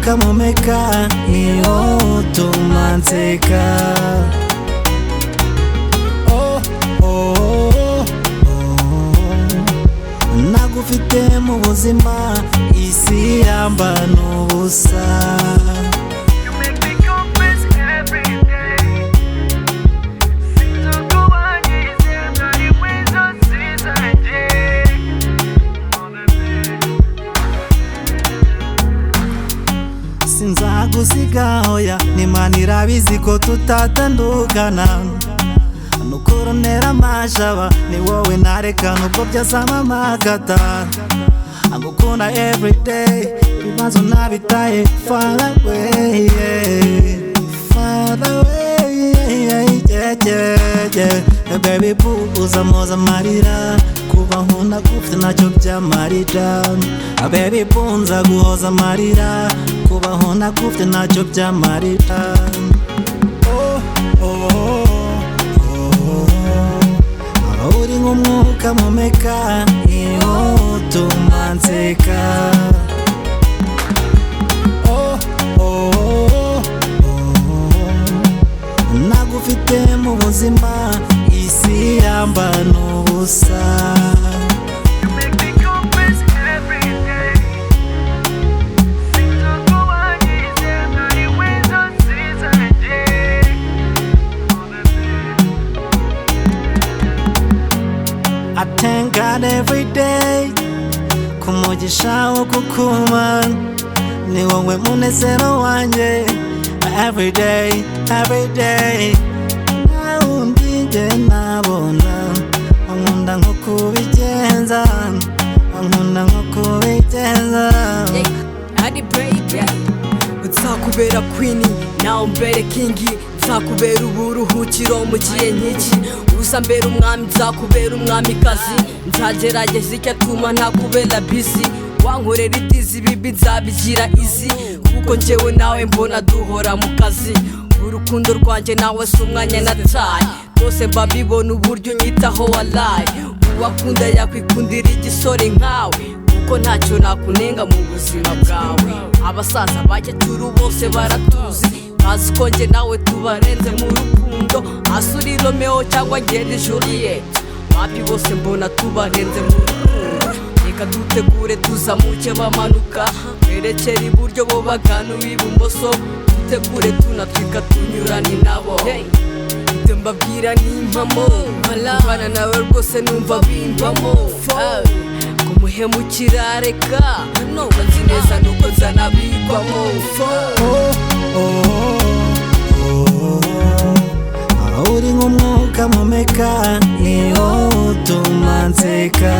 nk'umwuka mpumeka niwo utuma nseka. Nagufite mu buzima isi yamba n'ubusa. Sinzagusiga hoya n'Imana irabizi ko tutatandukana. Nukuronera amashaba ni wowe nareka nubwo byasama amagata. Ngukunda everyday ibibazo nabitaye far away, far away, baby puza moza marira kuba nkunda gufite nacyo byamarira. Baby punza guhoza amarira kuba nkunda gufite nacyo byamarira. Uri nk'umwuka mpumeka niwo utuma nseka. Nagufite mu buzima isi yamba n'ubusa. I thank God every day kumugisha wo kukuma ni wowe munezero wanje. Every day, every day naundi nje nabona nkunda nko kubigenza, nkunda nko kubigenza. Addy Bebe nzakubera queen nawe mbere king, nzakubera uburuhukiro mu gihe nk'iki. Uza mbere umwami nzakubera umwamikazi, nzagerageza icyo atuma ntakubera busy. Wankorera itizi bibi nzabigira easy, kuko njyewe nawe mbona duhora mu kazi. Urukundo rwanjye nawe si umwanya nataye, rwose mba mbibona uburyo unyitaho walaye. Uwakunda yakwikundira igisore nkawe, kuko ntacyo nakunenga mu buzima bwawe. Abasaza b'Acyaturu bose baratuzi, bazi ko njye nawe tubarenze mu rukundo. Hasi uri Romeo cyangwa ngende Juliet, wapi bose mbona tubarenze mu rukundo. Reka dutegure tuzamuke bamanuka, twerekere iburyo bo bagana ibumoso. Dutegure tunatwika tunyurane nabo, ibyo mbabwira ni impamo. Kubana nawe rwose numva bimbamo. Kumuhemukira reka nzi neza nuko nzanabigwamo. Uri nk'umwuka mpumeka niwo utuma nseka.